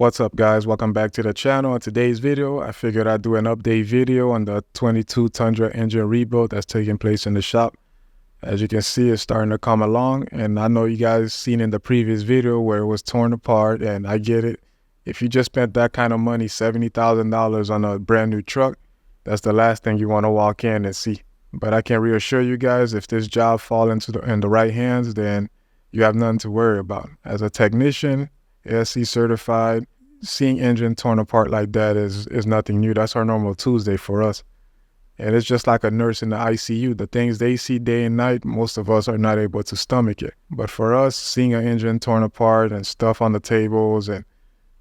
What's up, guys? Welcome back to the channel. In today's video, I figured I'd do an update video on the 22 Tundra engine rebuild that's taking place in the shop. As you can see, it's starting to come along, and I know you guys seen in the previous video where it was torn apart, and I get it. If you just spent that kind of money, $70,000 on a brand new truck, that's the last thing you want to walk in and see. But I can reassure you guys, if this job falls into in the right hands, then you have nothing to worry about. As a technician, ASC certified, seeing engine torn apart like that is nothing new. That's our normal Tuesday for us. And it's just like a nurse in the ICU. The things they see day and night, most of us are not able to stomach it. But for us, seeing an engine torn apart and stuff on the tables and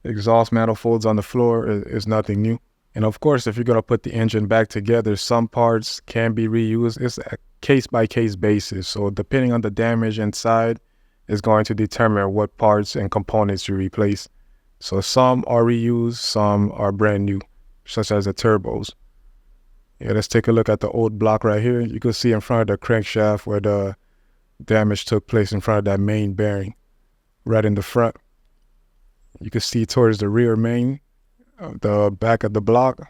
exhaust manifolds on the floor is nothing new. And of course, if you're going to put the engine back together, some parts can be reused. It's a case-by-case basis. So depending on the damage inside is going to determine what parts and components you replace. So some are reused, some are brand new, such as the turbos. Yeah, let's take a look at the old block right here. You can see in front of the crankshaft where the damage took place in front of that main bearing, right in the front. You can see towards the rear main of the back of the block,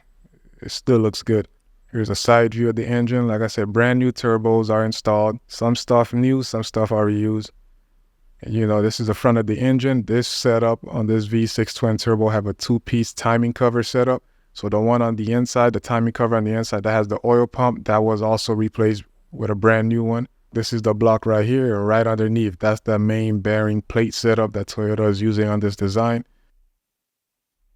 it still looks good. Here's a side view of the engine. Like I said, brand new turbos are installed. Some stuff new, some stuff are reused. And you know, this is the front of the engine. This setup on this V6 twin turbo have a two-piece timing cover setup. So the one on the inside, the timing cover on the inside, that has the oil pump, that was also replaced with a brand new one. This is the block right here, right underneath. That's the main bearing plate setup that Toyota is using on this design.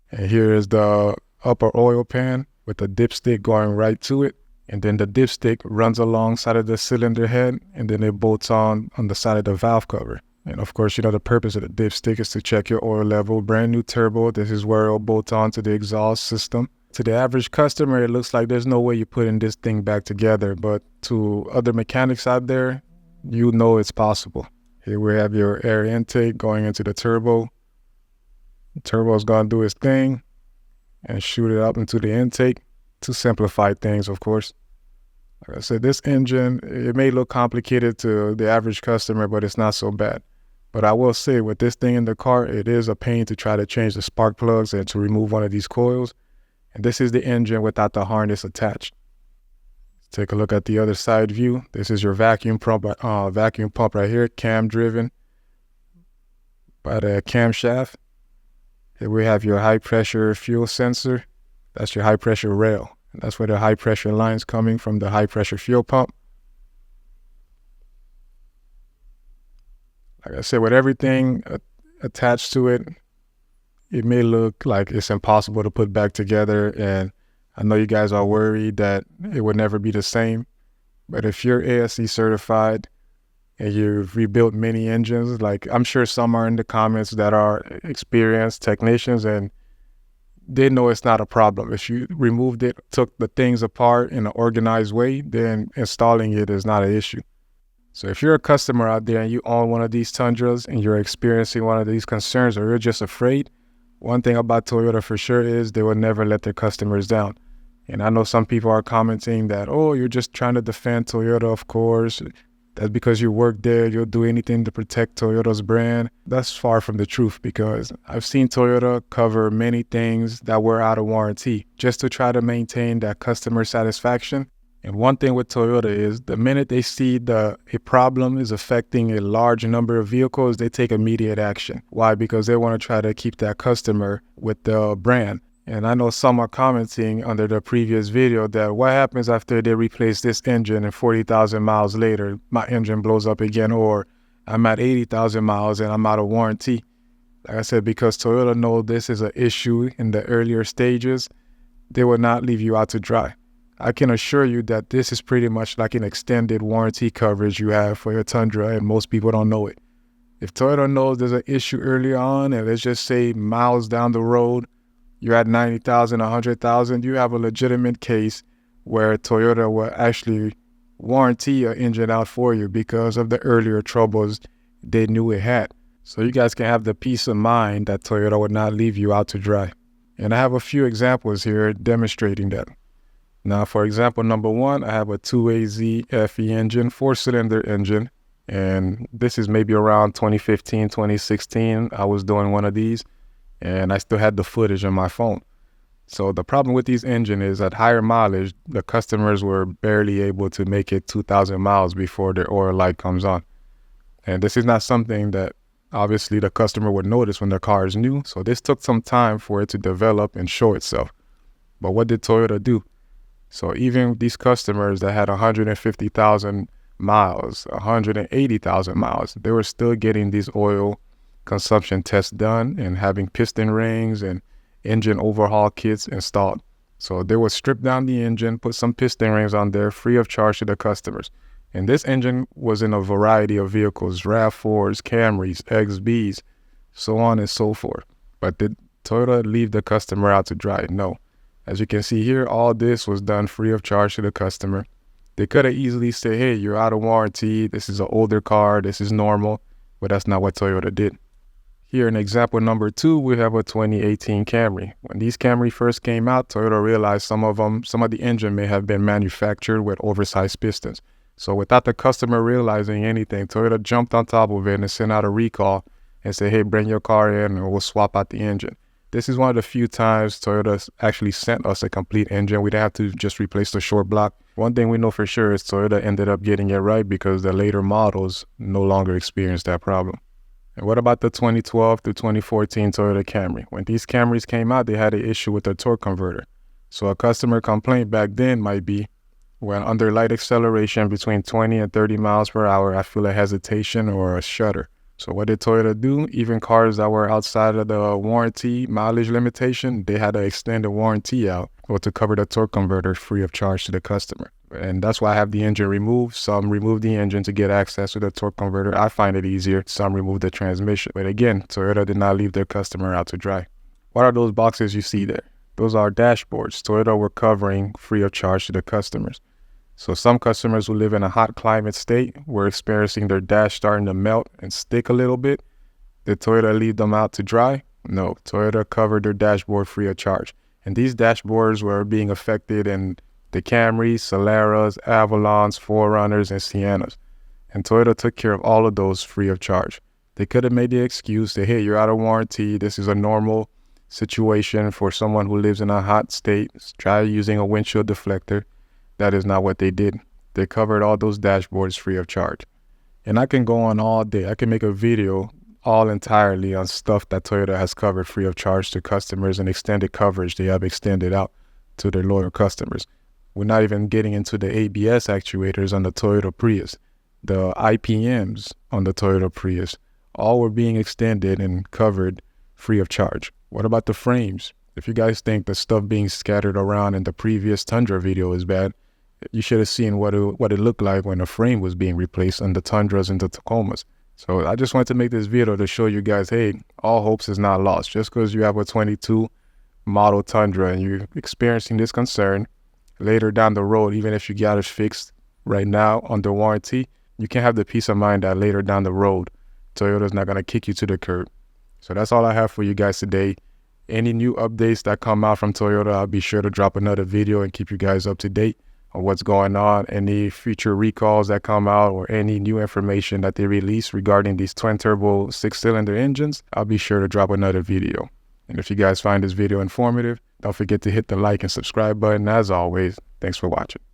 And here is the upper oil pan with the dipstick going right to it. And then the dipstick runs alongside of the cylinder head, and then it bolts on the side of the valve cover. And of course, you know, the purpose of the dipstick is to check your oil level. Brand new turbo, this is where it'll bolt on to the exhaust system. To the average customer, it looks like there's no way you're putting this thing back together. But to other mechanics out there, you know it's possible. Here we have your air intake going into the turbo. The turbo is going to do its thing and shoot it up into the intake to simplify things, of course. Like I said, this engine, it may look complicated to the average customer, but it's not so bad. But I will say, with this thing in the car, it is a pain to try to change the spark plugs and to remove one of these coils. And this is the engine without the harness attached. Let's take a look at the other side view. This is your vacuum pump right here, cam driven by the camshaft. Here we have your high pressure fuel sensor. That's your high pressure rail. And that's where the high pressure line's coming from, the high pressure fuel pump. Like I said, with everything attached to it, it may look like it's impossible to put back together. And I know you guys are worried that it would never be the same. But if you're ASC certified and you've rebuilt many engines, like I'm sure some are in the comments that are experienced technicians, and they know it's not a problem. If you removed it, took the things apart in an organized way, then installing it is not an issue. So if you're a customer out there and you own one of these Tundras and you're experiencing one of these concerns, or you're just afraid, one thing about Toyota for sure is they will never let their customers down. And I know some people are commenting that, oh, you're just trying to defend Toyota, of course. That's because you work there, you'll do anything to protect Toyota's brand. That's far from the truth, because I've seen Toyota cover many things that were out of warranty just to try to maintain that customer satisfaction. And one thing with Toyota is the minute they see a problem is affecting a large number of vehicles, they take immediate action. Why? Because they want to try to keep that customer with the brand. And I know some are commenting under the previous video that what happens after they replace this engine and 40,000 miles later, my engine blows up again, or I'm at 80,000 miles and I'm out of warranty. Like I said, because Toyota knows this is an issue in the earlier stages, they will not leave you out to dry. I can assure you that this is pretty much like an extended warranty coverage you have for your Tundra, and most people don't know it. If Toyota knows there's an issue early on, and let's just say miles down the road, you're at 90,000, 100,000, you have a legitimate case where Toyota will actually warranty an engine out for you because of the earlier troubles they knew it had. So you guys can have the peace of mind that Toyota would not leave you out to dry. And I have a few examples here demonstrating that. Now, for example, number one, I have a 2AZ FE engine, 4-cylinder engine. And this is maybe around 2015, 2016. I was doing one of these. and I still had the footage on my phone. So the problem with these engines is at higher mileage, the customers were barely able to make it 2,000 miles before their oil light comes on. And this is not something that obviously the customer would notice when their car is new. So this took some time for it to develop and show itself. But what did Toyota do? So even these customers that had 150,000 miles, 180,000 miles, they were still getting these oil consumption tests done and having piston rings and engine overhaul kits installed. So they would strip down the engine, put some piston rings on there free of charge to the customers. And this engine was in a variety of vehicles, RAV4s, Camrys, XBs, so on and so forth. But did Toyota leave the customer out to dry? No. As you can see here, all this was done free of charge to the customer. They could have easily said, hey, you're out of warranty, this is an older car, this is normal, but that's not what Toyota did. Here in example number 2, we have a 2018 Camry. When these Camry first came out, Toyota realized some of the engine may have been manufactured with oversized pistons. So without the customer realizing anything, Toyota jumped on top of it and sent out a recall and said, hey, bring your car in and we'll swap out the engine. This is one of the few times Toyota actually sent us a complete engine. We didn't have to just replace the short block. One thing we know for sure is Toyota ended up getting it right because the later models no longer experienced that problem. And what about the 2012 through 2014 Toyota Camry? When these Camrys came out, they had an issue with the torque converter. So a customer complaint back then might be, when under light acceleration between 20 and 30 miles per hour, I feel a hesitation or a shudder. So what did Toyota do? Even cars that were outside of the warranty mileage limitation, they had to extend the warranty out or to cover the torque converter free of charge to the customer. And that's why I have the engine removed. Some remove the engine to get access to the torque converter. I find it easier. Some remove the transmission. But again, Toyota did not leave their customer out to dry. What are those boxes you see there? Those are dashboards Toyota were covering free of charge to the customers. So some customers who live in a hot climate state were experiencing their dash starting to melt and stick a little bit. Did Toyota leave them out to dry? No, Toyota covered their dashboard free of charge. And these dashboards were being affected in the Camrys, Celeras, Avalons, 4Runners, and Siennas. And Toyota took care of all of those free of charge. They could have made the excuse that, hey, you're out of warranty. This is a normal situation for someone who lives in a hot state. Try using a windshield deflector. That is not what they did. They covered all those dashboards free of charge. And I can go on all day. I can make a video all entirely on stuff that Toyota has covered free of charge to customers and extended coverage they have extended out to their loyal customers. We're not even getting into the ABS actuators on the Toyota Prius, the IPMs on the Toyota Prius. All were being extended and covered free of charge. What about the frames? If you guys think the stuff being scattered around in the previous Tundra video is bad, you should have seen what it looked like when the frame was being replaced on the Tundras and the Tacomas. So I just wanted to make this video to show you guys, hey, all hopes is not lost. Just because you have a 22 model Tundra and you're experiencing this concern, later down the road, even if you got it fixed right now under warranty, you can have the peace of mind that later down the road, Toyota's not going to kick you to the curb. So that's all I have for you guys today. Any new updates that come out from Toyota, I'll be sure to drop another video and keep you guys up to date on what's going on. Any future recalls that come out or any new information that they release regarding these twin-turbo 6-cylinder engines, I'll be sure to drop another video. And if you guys find this video informative, don't forget to hit the like and subscribe button. As always, thanks for watching.